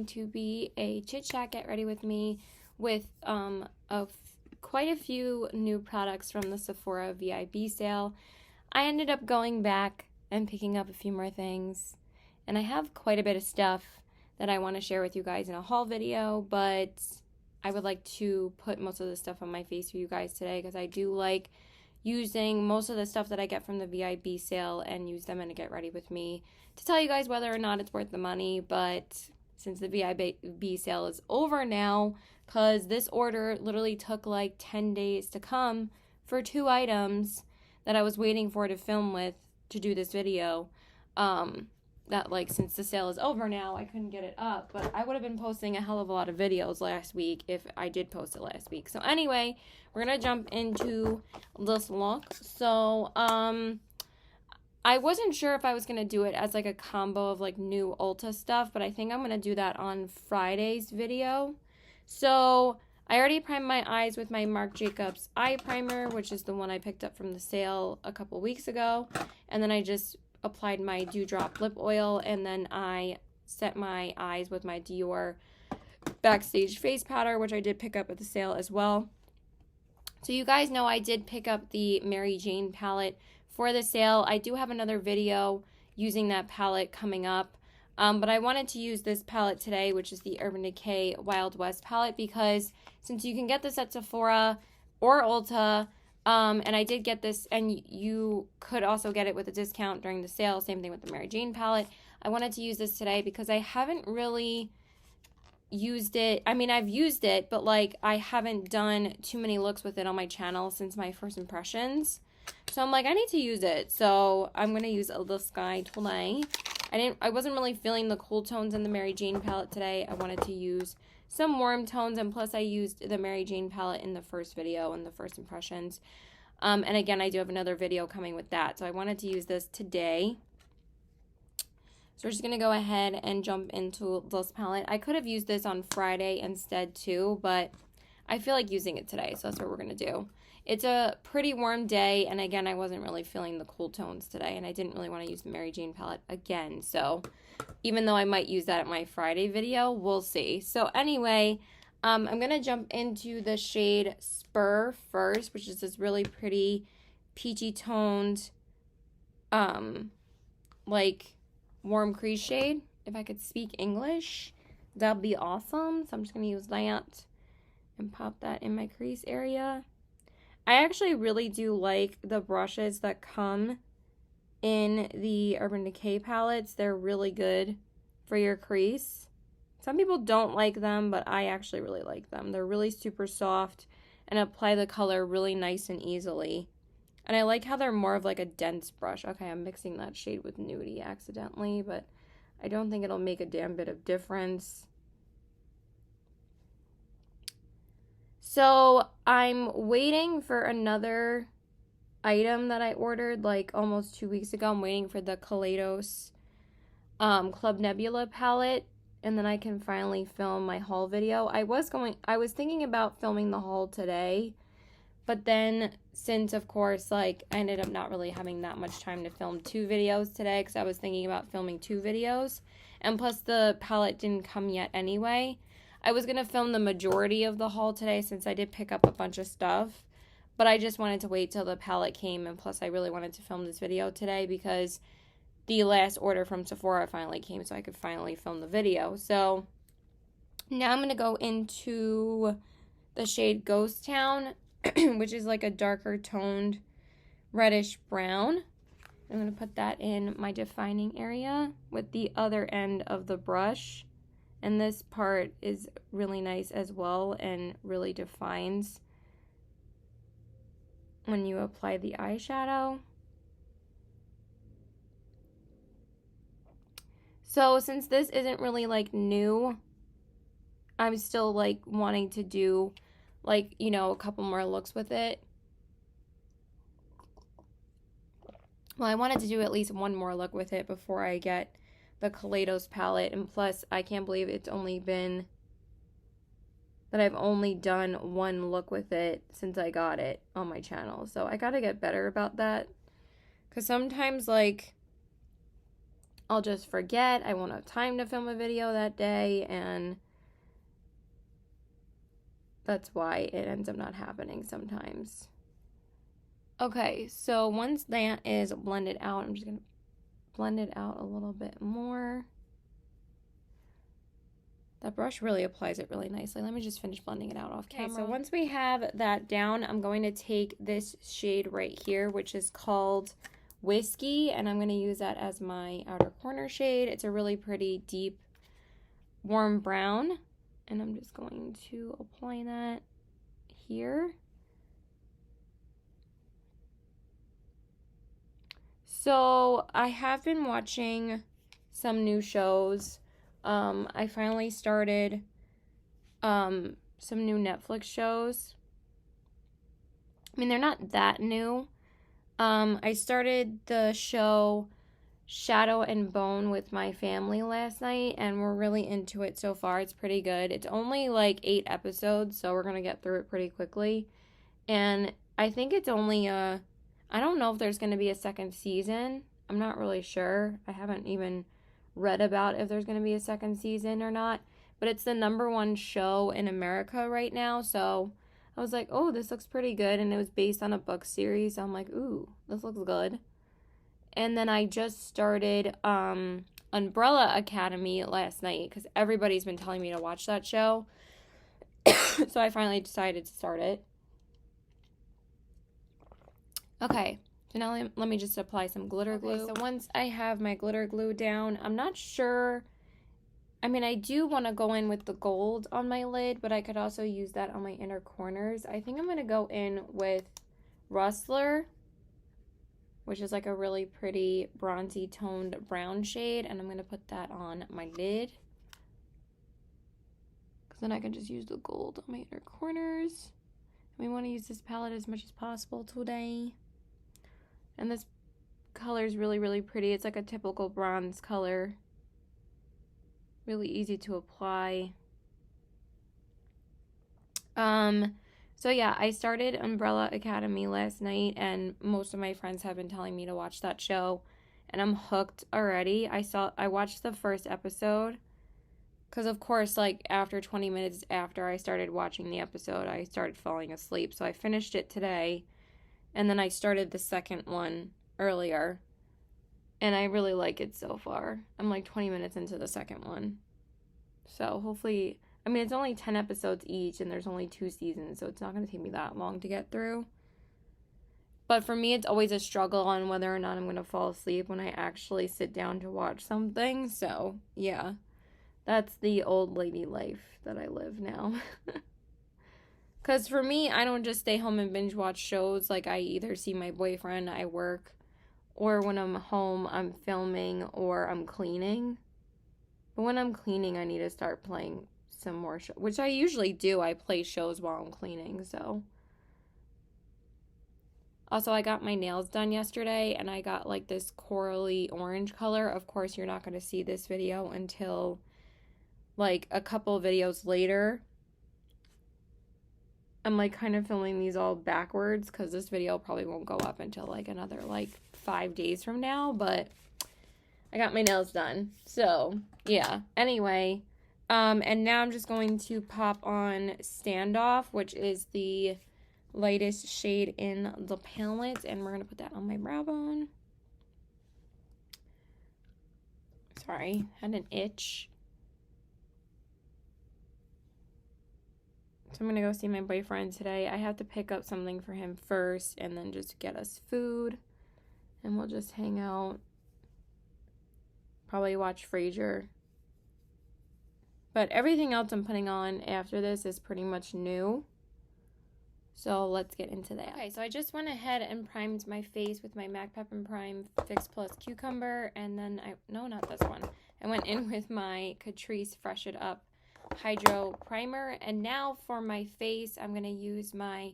to be a chit chat, get ready with me with quite a few new products from the Sephora VIB sale. I ended up going back and picking up a few more things, and I have quite a bit of stuff that I want to share with you guys in a haul video, but I would like to put most of the stuff on my face for you guys today because I do like using most of the stuff that I get from the VIB sale and use them in a get ready with me to tell you guys whether or not it's worth the money. But since the VIB sale is over now, because this order literally took like 10 days to come for 2 items that I was waiting for to film with to do this video, that like since the sale is over now, I couldn't get it up, but I would have been posting a hell of a lot of videos last week if I did post it last week. So anyway, we're gonna jump into this look. So I wasn't sure if I was gonna do it as like a combo of like new Ulta stuff, but I think I'm gonna do that on Friday's video. So I already primed my eyes with my Marc Jacobs eye primer, which is the one I picked up from the sale a couple weeks ago, and then I just applied my Dewdrop lip oil, and then I set my eyes with my Dior Backstage face powder, which I did pick up at the sale as well. So you guys know I did pick up the Mary Jane palette for the sale. I do have another video using that palette coming up, but I wanted to use this palette today, which is the Urban Decay Wild West palette, because since you can get this at Sephora or Ulta, and I did get this, and you could also get it with a discount during the sale. Same thing with the Mary Jane palette. I wanted to use this today because I haven't really used it. I mean, I've used it, but like I haven't done too many looks with it on my channel since my first impressions. So I'm like, I need to use it. So I'm going to use this guy today. I wasn't really feeling the cool tones in the Mary Jane palette today. I wanted to use some warm tones, and plus I used the Mary Jane palette in the first video and the first impressions. And again, I do have another video coming with that. So I wanted to use this today. So we're just going to go ahead and jump into this palette. I could have used this on Friday instead too, but I feel like using it today. So that's what we're going to do. It's a pretty warm day, and again, I wasn't really feeling the cool tones today, and I didn't really want to use the Mary Jane palette again. So even though I might use that at my Friday video, we'll see. So anyway, I'm going to jump into the shade Spur first, which is this really pretty peachy toned, like warm crease shade. If I could speak English, that'd be awesome. So I'm just going to use that and pop that in my crease area. I actually really do like the brushes that come in the Urban Decay palettes. They're really good for your crease. Some people don't like them, but I actually really like them. They're really super soft and apply the color really nice and easily. And I like how they're more of like a dense brush. Okay, I'm mixing that shade with Nudie accidentally, but I don't think it'll make a damn bit of difference. So I'm waiting for another item that I ordered like almost 2 weeks ago. I'm waiting for the Kaleidos Club Nebula palette, and then I can finally film my haul video. I was thinking about filming the haul today, but then since of course like I ended up not really having that much time to film 2 videos today, because I was thinking about filming 2 videos, and plus the palette didn't come yet anyway. I was going to film the majority of the haul today since I did pick up a bunch of stuff, but I just wanted to wait till the palette came, and plus I really wanted to film this video today because the last order from Sephora finally came, so I could finally film the video. So now I'm going to go into the shade Ghost Town, which is like a darker toned reddish brown. I'm going to put that in my defining area with the other end of the brush. And this part is really nice as well and really defines when you apply the eyeshadow. So since this isn't really like new, I'm still like wanting to do like, you know, a couple more looks with it. Well, I wanted to do at least one more look with it before I get the Kaleidos palette, and plus I can't believe it's only been that I've only done one look with it since I got it on my channel. So I gotta get better about that, because sometimes like I'll just forget. I won't have time to film a video that day, and that's why it ends up not happening sometimes. Okay, so once that is blended out, I'm just going to blend it out a little bit more. That brush really applies it really nicely. Let me just finish blending it out off camera. Okay, so once we have that down, I'm going to take this shade right here, which is called Whiskey, and I'm going to use that as my outer corner shade. It's a really pretty deep, warm brown, and I'm just going to apply that here. So I have been watching some new shows. I finally started some new Netflix shows. I mean, they're not that new. I started the show Shadow and Bone with my family last night, and we're really into it so far. It's pretty good. It's only like 8 episodes, so we're going to get through it pretty quickly. And I think it's only I don't know if there's going to be a second season. I'm not really sure. I haven't even read about if there's going to be a second season or not. But it's the #1 show in America right now, so I was like, oh, this looks pretty good. And it was based on a book series, so I'm like, ooh, this looks good. And then I just started Umbrella Academy last night because everybody's been telling me to watch that show. So I finally decided to start it. Okay, so now let me just apply some glitter glue. So once I have my glitter glue down, I'm not sure. I mean, I do want to go in with the gold on my lid, but I could also use that on my inner corners. I think I'm going to go in with Rustler, which is like a really pretty bronzy toned brown shade, and I'm going to put that on my lid. Because then I can just use the gold on my inner corners. We want to use this palette as much as possible today. And this color is really, really pretty. It's like a typical bronze color. Really easy to apply. So yeah, I started Umbrella Academy last night, and most of my friends have been telling me to watch that show, and I'm hooked already. I watched the first episode, because of course, like after 20 minutes after I started watching the episode, I started falling asleep. So I finished it today, and then I started the second one earlier, and I really like it so far. I'm like 20 minutes into the second one. So hopefully, I mean, it's only 10 episodes each, and there's only 2 seasons, so it's not going to take me that long to get through. But for me, it's always a struggle on whether or not I'm going to fall asleep when I actually sit down to watch something. So, yeah, that's the old lady life that I live now. Because for me, I don't just stay home and binge watch shows. Like, I either see my boyfriend, I work, or when I'm home, I'm filming or I'm cleaning. But when I'm cleaning, I need to start playing some more shows, which I usually do. I play shows while I'm cleaning, so. Also, I got my nails done yesterday, and I got like this corally orange color. Of course, you're not going to see this video until like a couple videos later. I'm like kind of filming these all backwards because this video probably won't go up until like another like 5 days from now, but I got my nails done. So, yeah. Anyway, and now I'm just going to pop on Standoff, which is the lightest shade in the palette, and we're going to put that on my brow bone. Sorry, had an itch. So I'm going to go see my boyfriend today. I have to pick up something for him first and then just get us food. And we'll just hang out. Probably watch Frasier. But everything else I'm putting on after this is pretty much new. So let's get into that. Okay, so I just went ahead and primed my face with my MAC Pep and Prime Fix Plus Cucumber. And then no, not this one. I went in with my Catrice Fresh It Up Hydro Primer. And now for my face, I'm going to use my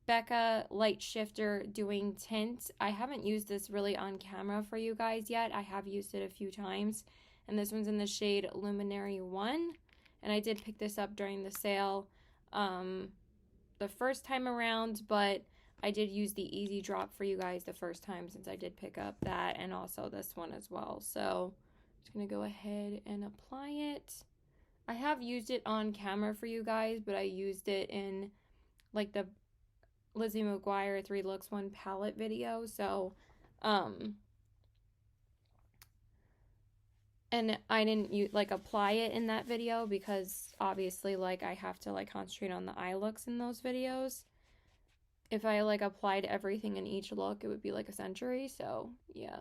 Becca Light Shifter Doing Tint. I haven't used this really on camera for you guys yet. I have used it a few times. And this one's in the shade Luminary 1. And I did pick this up during the sale the first time around, but I did use the Easy Drop for you guys the first time since I did pick up that and also this one as well. So Just gonna go ahead and apply it. I have used it on camera for you guys, but I used it in like the Lizzie McGuire 3 Looks 1 palette video. So, and I didn't like apply it in that video because obviously like I have to like concentrate on the eye looks in those videos. If I like applied everything in each look, it would be like a century. So yeah,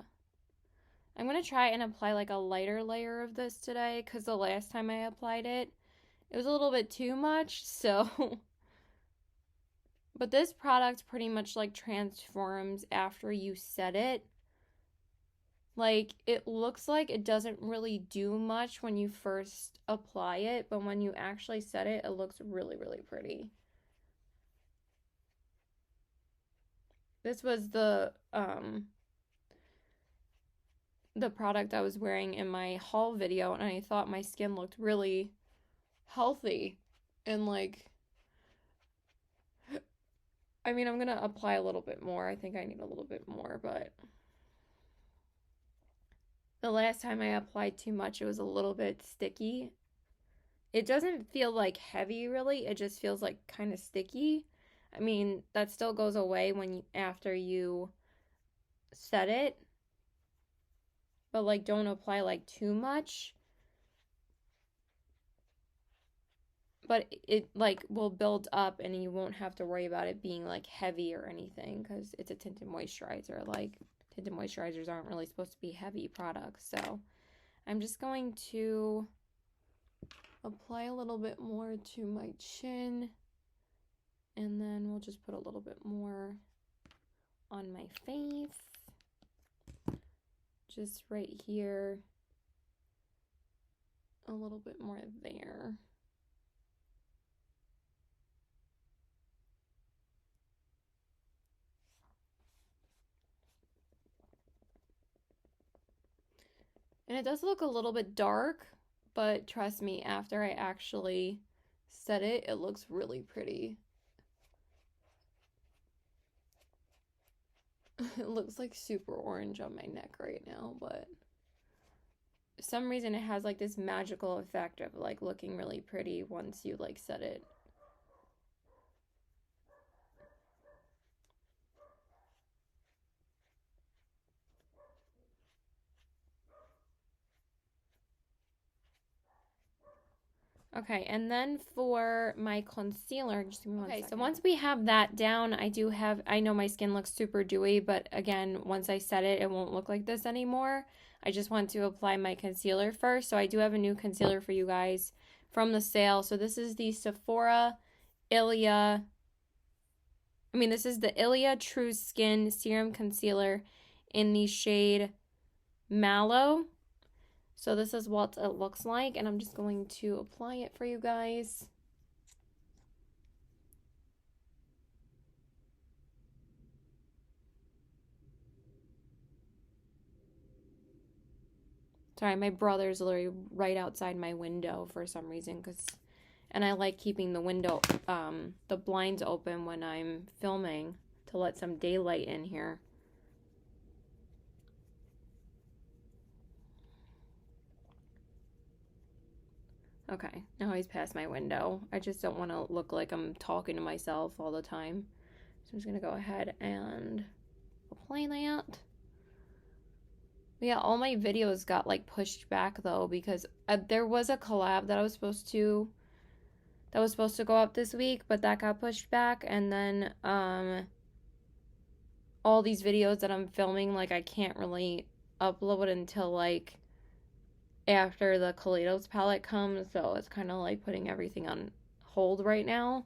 I'm gonna try and apply like a lighter layer of this today because the last time I applied it, it was a little bit too much. So but this product pretty much like transforms after you set it. Like, it looks like it doesn't really do much when you first apply it, but when you actually set it, it looks really, really pretty. This was the product I was wearing in my haul video, and I thought my skin looked really healthy. And like, I mean, I'm gonna apply a little bit more. I think I need a little bit more, but the last time I applied too much, it was a little bit sticky. It doesn't feel like heavy really, it just feels like kind of sticky. I mean, that still goes away after you set it. But like don't apply like too much. But it like will build up and you won't have to worry about it being like heavy or anything because it's a tinted moisturizer. Like tinted moisturizers aren't really supposed to be heavy products. So I'm just going to apply a little bit more to my chin, and then we'll just put a little bit more on my face, just right here, a little bit more there. And it does look a little bit dark, but trust me, after I actually set it, it looks really pretty. It looks like super orange on my neck right now, but for some reason it has like this magical effect of like looking really pretty once you like set it. Okay, and then for my concealer, just give me one second. So once we have that down, I know my skin looks super dewy, but again, once I set it, it won't look like this anymore. I just want to apply my concealer first. So I do have a new concealer for you guys from the sale. So this is the Sephora Ilia, this is the Ilia True Skin Serum Concealer in the shade Mallow. So this is what it looks like, and I'm just going to apply it for you guys. Sorry, my brother's literally right outside my window for some reason, and I like keeping the window, the blinds open when I'm filming to let some daylight in here. Okay, now he's past my window. I just don't want to look like I'm talking to myself all the time. So I'm just going to go ahead and apply that. Yeah, all my videos got like pushed back though because there was a collab that was supposed to go up this week, but that got pushed back, and then all these videos that I'm filming, like I can't really upload until like after the Kaleidos palette comes, so it's kind of like putting everything on hold right now.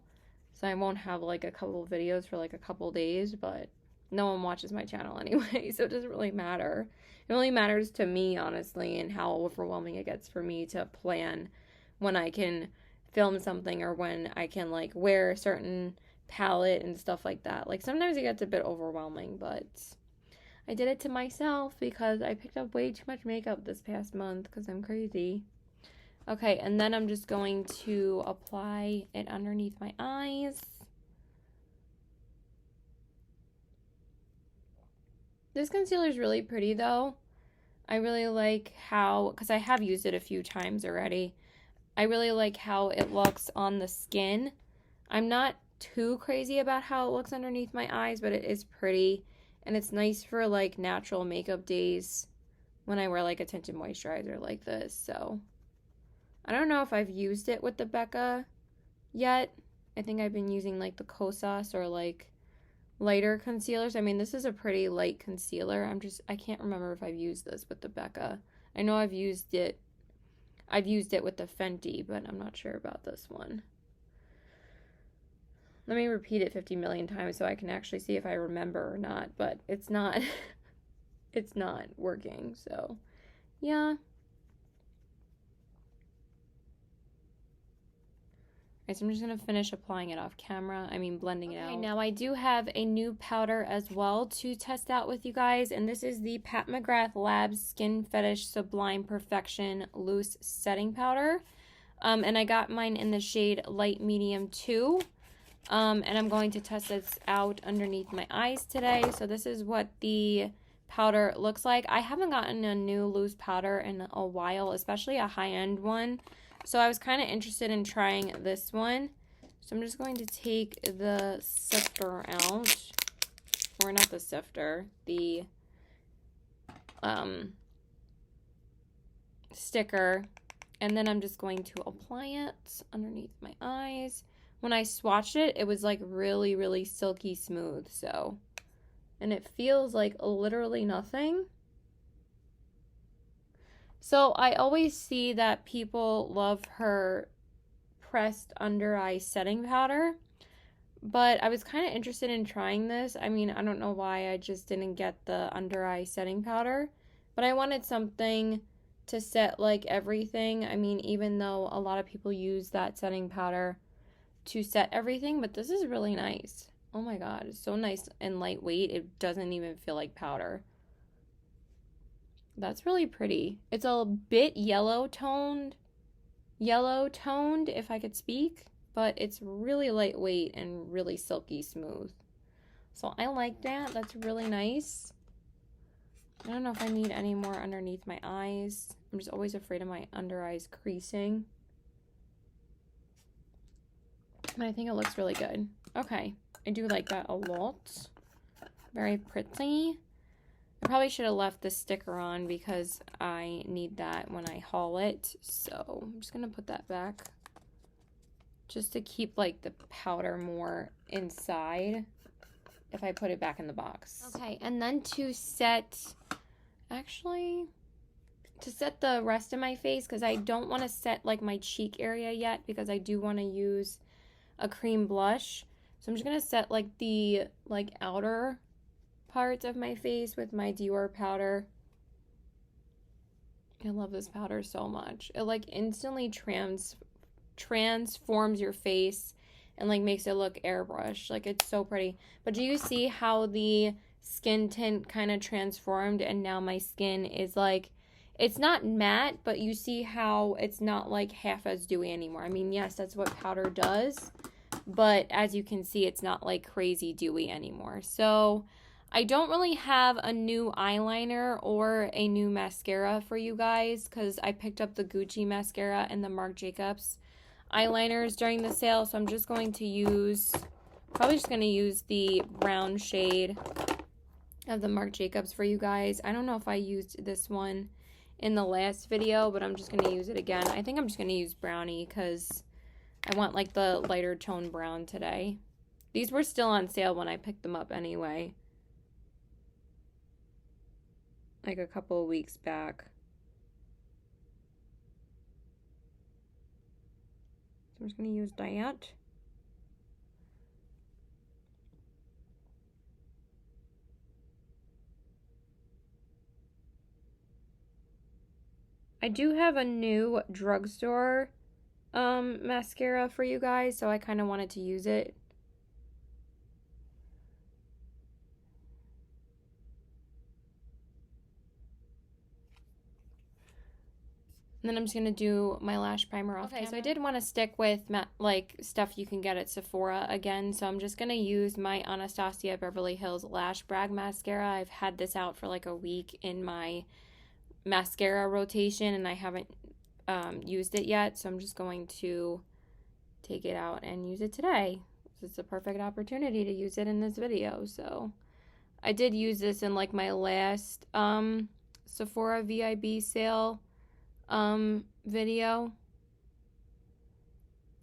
So I won't have like a couple of videos for like a couple days, but no one watches my channel anyway, so it doesn't really matter. It only matters to me, honestly, and how overwhelming it gets for me to plan when I can film something or when I can like wear a certain palette and stuff like that. Like sometimes it gets a bit overwhelming, but I did it to myself because I picked up way too much makeup this past month because I'm crazy. Okay, and then I'm just going to apply it underneath my eyes. This concealer is really pretty though. I really like how, because I have used it a few times already, I really like how it looks on the skin. I'm not too crazy about how it looks underneath my eyes, but it is pretty, and it's nice for like natural makeup days when I wear like a tinted moisturizer like this. So I don't know if I've used it with the Becca yet. I think I've been using like the Kosas or like lighter concealers. I mean, this is a pretty light concealer. I can't remember if I've used this with the Becca. I know I've used it with the Fenty, but I'm not sure about this one. Let me repeat it 50 million times so I can actually see if I remember or not, but it's not it's not working. So, yeah. So I'm just going to finish applying it off camera. Blending it out. Now I do have a new powder as well to test out with you guys. And this is the Pat McGrath Labs Skin Fetish Sublime Perfection Loose Setting Powder. And I got mine in the shade Light Medium 2. And I'm going to test this out underneath my eyes today. So this is what the powder looks like. I haven't gotten a new loose powder in a while, especially a high-end one. So I was kind of interested in trying this one. So I'm just going to take the sifter out. Or not the sifter, the sticker. And then I'm just going to apply it underneath my eyes. When I swatched it, it was like really, really silky smooth. So, and it feels like literally nothing. So I always see that people love her pressed under eye setting powder, but I was kind of interested in trying this. I don't know why I just didn't get the under eye setting powder, but I wanted something to set like everything. Even though a lot of people use that setting powder to set everything, but this is really nice. Oh my god, it's so nice and lightweight. It doesn't even feel like powder. That's really pretty. It's a bit yellow toned, if I could speak, but it's really lightweight and really silky smooth. So I like that. That's really nice. I don't know if I need any more underneath my eyes. I'm just always afraid of my under eyes creasing. But I think it looks really good. Okay, I do like that a lot. Very pretty. I probably should have left the sticker on because I need that when I haul it. So I'm just going to put that back just to keep like the powder more inside if I put it back in the box. Okay, and then to set the rest of my face, because I don't want to set like my cheek area yet because I do want to use a cream blush. So I'm just going to set like the outer parts of my face with my Dior powder. I love this powder so much. It like instantly transforms your face and like makes it look airbrushed. Like, it's so pretty. But do you see how the skin tint kind of transformed and now my skin is like, it's not matte, but you see how it's not like half as dewy anymore. Yes, that's what powder does, but as you can see, it's not like crazy dewy anymore. So I don't really have a new eyeliner or a new mascara for you guys because I picked up the Gucci mascara and the Marc Jacobs eyeliners during the sale. So I'm just going to use, the brown shade of the Marc Jacobs for you guys. I don't know if I used this one in the last video, but I'm just going to use it again. I think I'm just going to use Brownie because I want like the lighter tone brown today. These were still on sale when I picked them up anyway. Like a couple of weeks back. So I'm just going to use that. I do have a new drugstore mascara for you guys, so I kind of wanted to use it. And then I'm just going to do my lash primer off camera. So I did want to stick with like stuff you can get at Sephora again. So I'm just going to use my Anastasia Beverly Hills Lash Brag Mascara. I've had this out for like a week in my mascara rotation, and I haven't used it yet, so I'm just going to take it out and use it today. It's a perfect opportunity to use it in this video. So I did use this in like my last Sephora VIB sale video,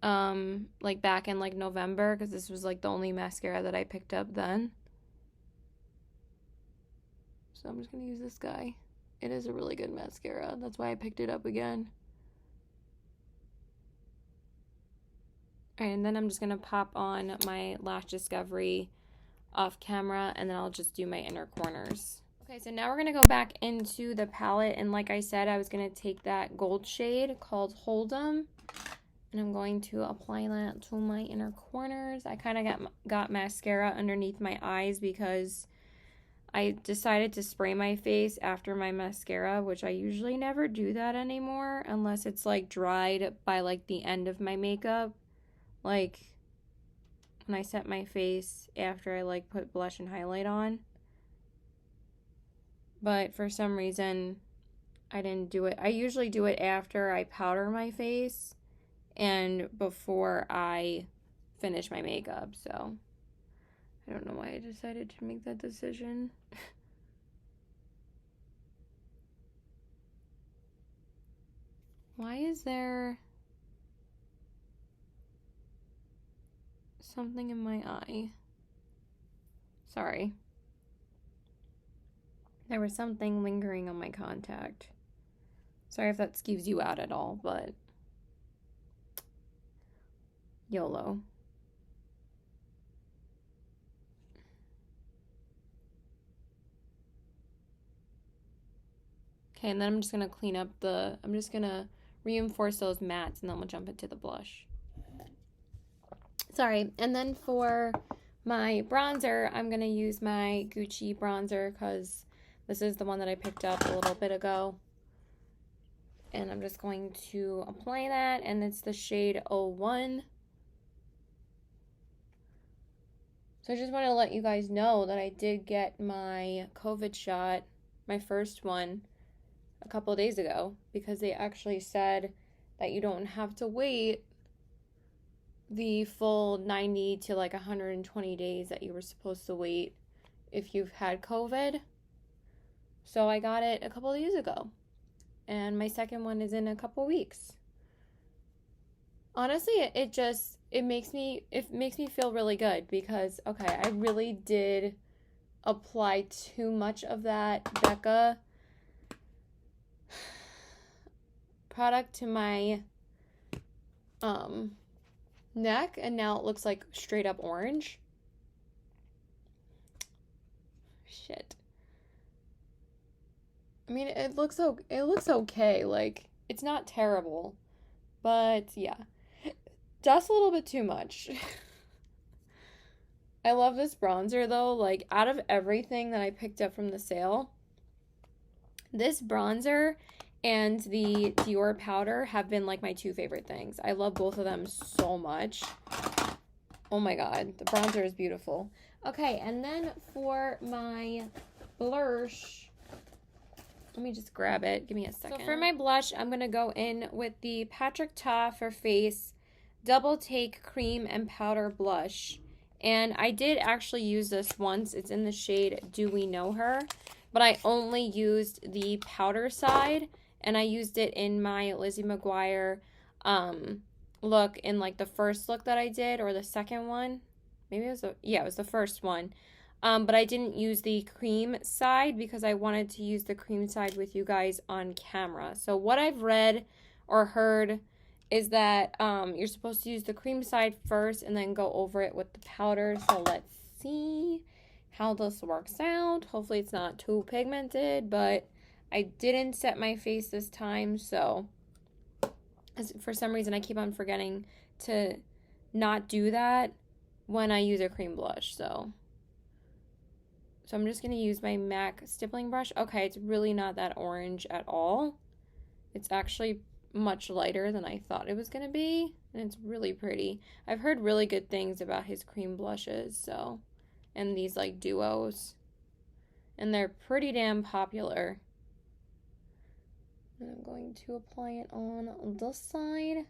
like back in like November, because this was like the only mascara that I picked up then. So I'm just gonna use this guy. It is a really good mascara. That's why I picked it up again. Alright, and then I'm just gonna pop on my Lash Discovery off camera, and then I'll just do my inner corners. Okay, so now we're gonna go back into the palette, and like I said, I was gonna take that gold shade called Hold'em, and I'm going to apply that to my inner corners. I kind of got mascara underneath my eyes because I decided to spray my face after my mascara, which I usually never do that anymore unless it's like dried by like the end of my makeup. Like when I set my face after I like put blush and highlight on. But for some reason I didn't do it. I usually do it after I powder my face and before I finish my makeup, so I don't know why I decided to make that decision. Why is there something in my eye? Sorry. There was something lingering on my contact. Sorry if that skeeves you out at all, but YOLO. Okay, and then I'm just going to clean up I'm just going to reinforce those mattes, and then we'll jump into the blush. Sorry, and then for my bronzer, I'm going to use my Gucci bronzer because this is the one that I picked up a little bit ago. And I'm just going to apply that, and it's the shade 01. So I just want to let you guys know that I did get my COVID shot, my first one, a couple of days ago, because they actually said that you don't have to wait the full 90 to like 120 days that you were supposed to wait if you've had COVID. So I got it a couple of days ago, and my second one is in a couple weeks. Honestly, it makes me feel really good because, okay, I really did apply too much of that Becca product to my neck, and now it looks like straight up orange. Shit. I mean, it looks okay. Like, it's not terrible, but yeah, just a little bit too much. I love this bronzer though. Like, out of everything that I picked up from the sale, this bronzer and the Dior powder have been like my two favorite things. I love both of them so much. Oh my god, the bronzer is beautiful. Okay, and then for my blush, let me just grab it. Give me a second. So for my blush, I'm going to go in with the Patrick Ta for Face Double Take Cream and Powder Blush. And I did actually use this once. It's in the shade Do We Know Her? But I only used the powder side, and I used it in my Lizzie McGuire look in like the first look that I did, or the second one. Maybe it was the first one. But I didn't use the cream side because I wanted to use the cream side with you guys on camera. So what I've read or heard is that you're supposed to use the cream side first and then go over it with the powder. So let's see how this works out. Hopefully it's not too pigmented, but I didn't set my face this time, so for some reason I keep on forgetting to not do that when I use a cream blush. So I'm just going to use my MAC stippling brush. Okay, it's really not that orange at all. It's actually much lighter than I thought it was going to be, and it's really pretty. I've heard really good things about his cream blushes, so, and these like duos, and they're pretty damn popular. And I'm going to apply it on this side.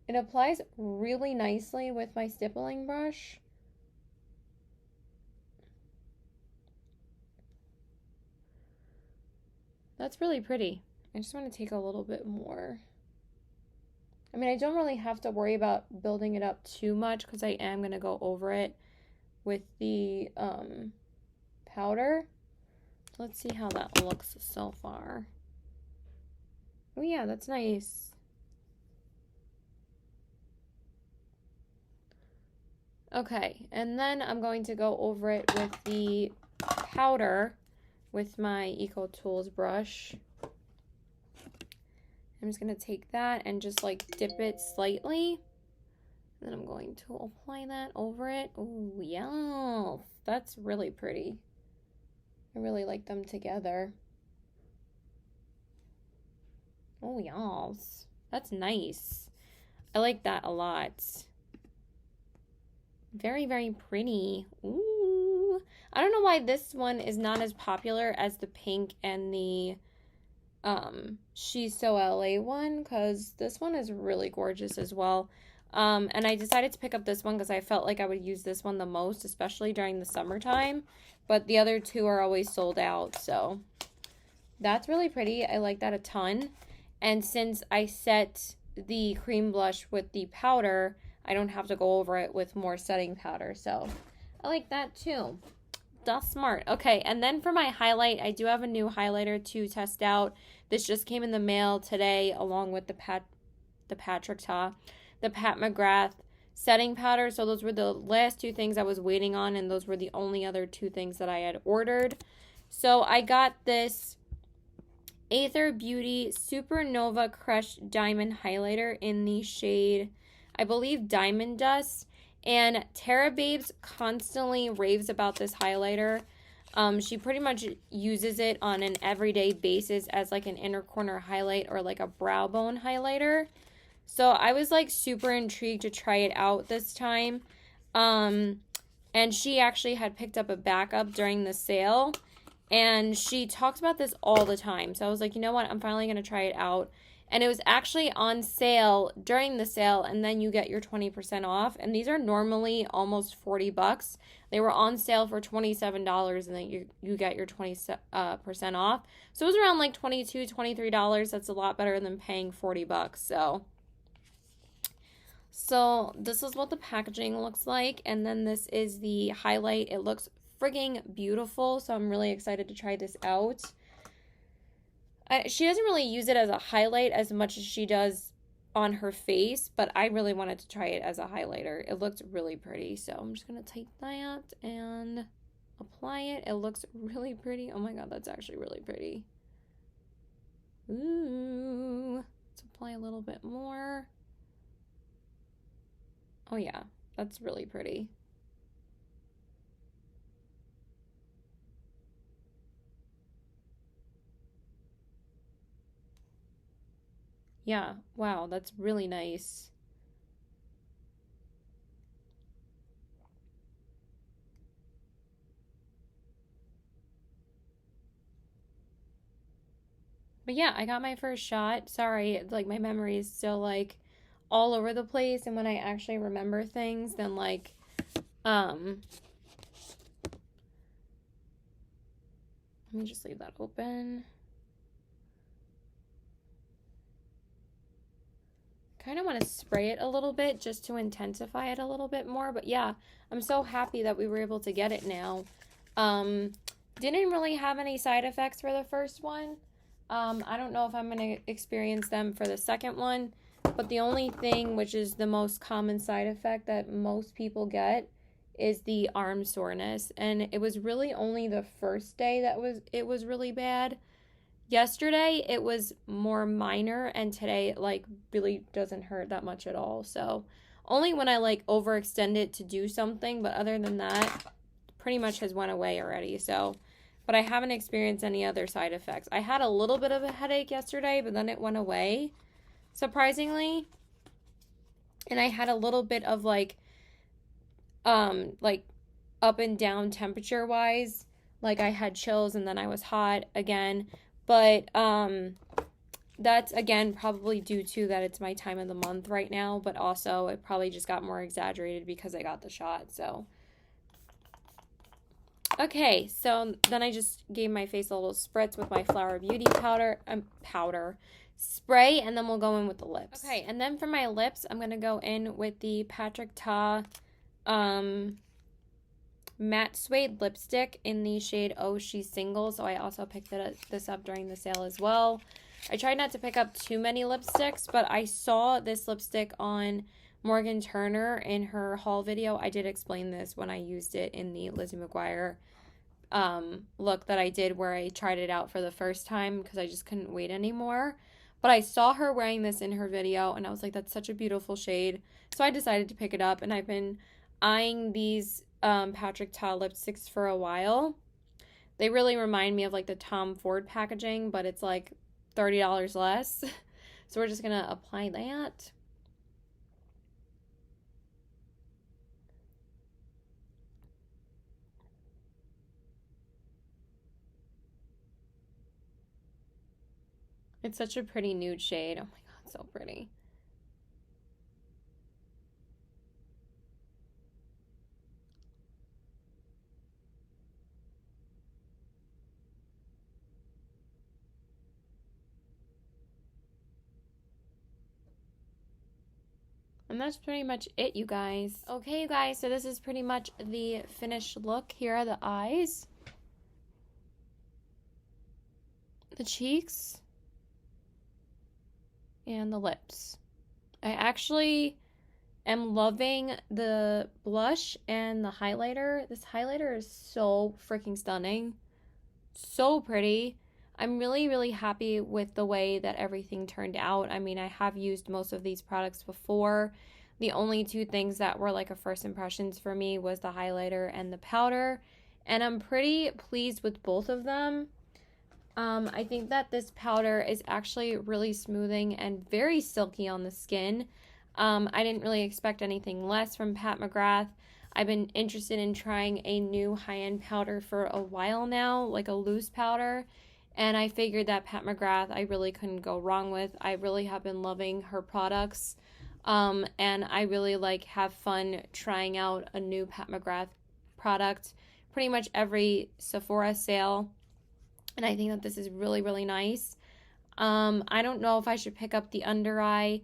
It applies really nicely with my stippling brush. That's really pretty. I just want to take a little bit more. I mean, I don't really have to worry about building it up too much because I am going to go over it with the powder. Let's see how that looks so far. Oh yeah, that's nice. Okay, and then I'm going to go over it with the powder with my Eco Tools brush. I'm just going to take that and just like dip it slightly. Then I'm going to apply that over it. Oh, yeah, that's really pretty. I really like them together. Oh, y'all, that's nice. I like that a lot. Very, very pretty. Ooh. I don't know why this one is not as popular as the pink and the She's So LA one, because this one is really gorgeous as well. And I decided to pick up this one because I felt like I would use this one the most, especially during the summertime. But the other two are always sold out, so that's really pretty. I like that a ton. And since I set the cream blush with the powder, I don't have to go over it with more setting powder. So I like that too. That's smart. Okay, and then for my highlight, I do have a new highlighter to test out. This just came in the mail today along with the Pat McGrath setting powder. So those were the last two things I was waiting on, and those were the only other two things that I had ordered. So I got this Aether Beauty Supernova Crushed Diamond Highlighter in the shade, I believe, Diamond Dust. And Tara Babes constantly raves about this highlighter. She pretty much uses it on an everyday basis as like an inner corner highlight or like a brow bone highlighter. So I was like super intrigued to try it out this time. And she actually had picked up a backup during the sale. And she talks about this all the time. So I was like, you know what? I'm finally going to try it out. And it was actually on sale during the sale, and then you get your 20% off. And these are normally almost $40. They were on sale for $27, and then you get your 20% off. So it was around like $22, $23. That's a lot better than paying $40. So this is what the packaging looks like. And then this is the highlight. It looks frigging beautiful. So I'm really excited to try this out. She doesn't really use it as a highlight as much as she does on her face, but I really wanted to try it as a highlighter. It looked really pretty, so I'm just going to take that and apply it. It looks really pretty. Oh my god, that's actually really pretty. Ooh. Let's apply a little bit more. Oh yeah, that's really pretty. Yeah, wow, that's really nice. But yeah, I got my first shot. Sorry, like my memory is still like all over the place, and when I actually remember things, then like let me just leave that open. Kind of want to spray it a little bit just to intensify it a little bit more. But yeah, I'm so happy that we were able to get it now. Didn't really have any side effects for the first one. I don't know if I'm going to experience them for the second one. But the only thing, which is the most common side effect that most people get, is the arm soreness. And it was really only the first day that it was really bad. Yesterday it was more minor, and today it like really doesn't hurt that much at all. So only when I like overextend it to do something, but other than that, pretty much has went away already. So, but I haven't experienced any other side effects. I had a little bit of a headache yesterday, but then it went away, surprisingly. And I had a little bit of like up and down temperature wise. Like I had chills and then I was hot again. But That's, again, probably due to that it's my time of the month right now, but also it probably just got more exaggerated because I got the shot, so. Okay, so then I just gave my face a little spritz with my Flower Beauty powder spray, and then we'll go in with the lips. Okay, and then for my lips, I'm going to go in with the Patrick Ta matte suede lipstick in the shade Oh She's Single, so I also picked this up during the sale as well. I tried not to pick up too many lipsticks, but I saw this lipstick on Morgan Turner in her haul video. I did explain this when I used it in the Lizzie McGuire look that I did where I tried it out for the first time because I just couldn't wait anymore. But I saw her wearing this in her video, and I was like, that's such a beautiful shade. So I decided to pick it up, and I've been eyeing these Patrick Ta lipsticks for a while. They really remind me of like the Tom Ford packaging, but it's like $30 less. So we're just going to apply that. It's such a pretty nude shade. Oh my god, so pretty. And that's pretty much it, you guys. Okay, you guys, so this is pretty much the finished look. Here are the eyes, the cheeks, and the lips. I actually am loving the blush and the highlighter. This highlighter is so freaking stunning. So pretty. I'm really, really happy with the way that everything turned out. I mean, I have used most of these products before. The only two things that were like a first impressions for me was the highlighter and the powder. And I'm pretty pleased with both of them. I think that this powder is actually really smoothing and very silky on the skin. I didn't really expect anything less from Pat McGrath. I've been interested in trying a new high-end powder for a while now, like a loose powder. And I figured that Pat McGrath I really couldn't go wrong with. I really have been loving her products. And I really have fun trying out a new Pat McGrath product pretty much every Sephora sale. And I think that this is really, really nice. I don't know if I should pick up the under eye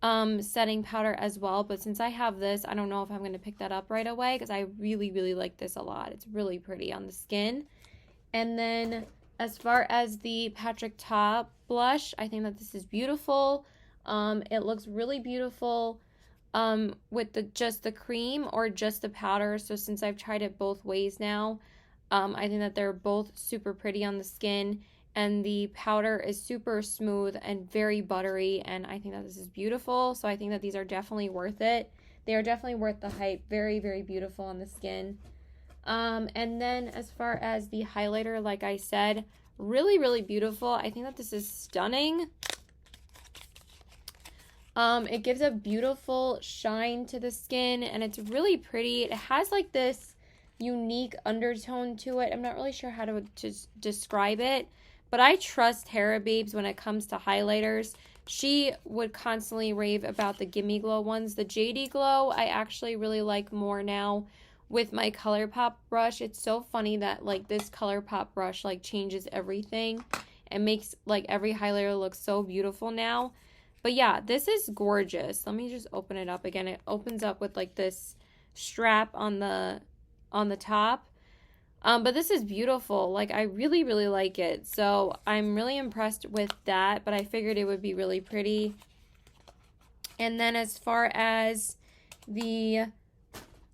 setting powder as well, but since I have this, I don't know if I'm going to pick that up right away because I really, really like this a lot. It's really pretty on the skin. And then as far as the Patrick Ta blush, I think that this is beautiful. It looks really beautiful with just the cream or just the powder. So since I've tried it both ways now, I think that they're both super pretty on the skin, and the powder is super smooth and very buttery, and I think that this is beautiful. So I think that these are definitely worth it. They are definitely worth the hype. Very, very beautiful on the skin. And then as far as the highlighter, like I said, really, really beautiful. I think that this is stunning. It gives a beautiful shine to the skin, and it's really pretty. It has like this unique undertone to it. I'm not really sure how to describe it, but I trust Tara Babes when it comes to highlighters. She would constantly rave about the Gimme Glow ones. The JD Glow I actually really like more now with my ColourPop brush. It's so funny that this ColourPop brush changes everything and makes every highlighter look so beautiful now. But yeah, this is gorgeous. Let me just open it up again. It opens up with this strap on the top. But this is beautiful. I really, really like it. So I'm really impressed with that, but I figured it would be really pretty. And then as far as the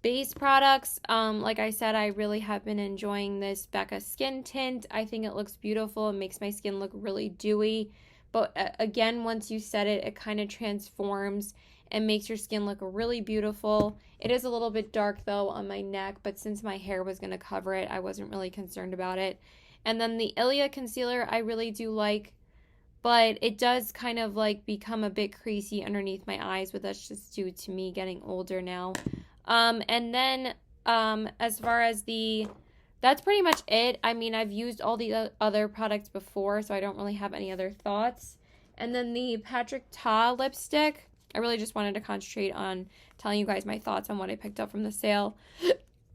base products, like I said, I really have been enjoying this Becca Skin Tint. I think it looks beautiful. It makes my skin look really dewy. But again, once you set it, it kind of transforms and makes your skin look really beautiful. It is a little bit dark though on my neck, but since my hair was going to cover it, I wasn't really concerned about it. And then the Ilia concealer I really do like, but it does kind of become a bit creasy underneath my eyes, but that's just due to me getting older now. And then as far as that's pretty much it. I mean, I've used all the other products before, so I don't really have any other thoughts. And then the Patrick Ta lipstick. I really just wanted to concentrate on telling you guys my thoughts on what I picked up from the sale.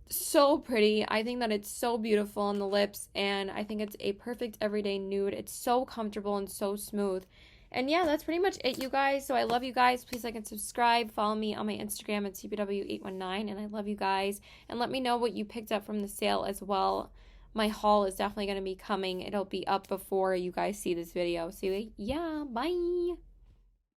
So pretty. I think that it's so beautiful on the lips, and I think it's a perfect everyday nude. It's so comfortable and so smooth. And yeah, that's pretty much it, you guys. So I love you guys. Please like and subscribe. Follow me on my Instagram at cpw819, and I love you guys. And let me know what you picked up from the sale as well. My haul is definitely going to be coming. It'll be up before you guys see this video. So yeah, bye.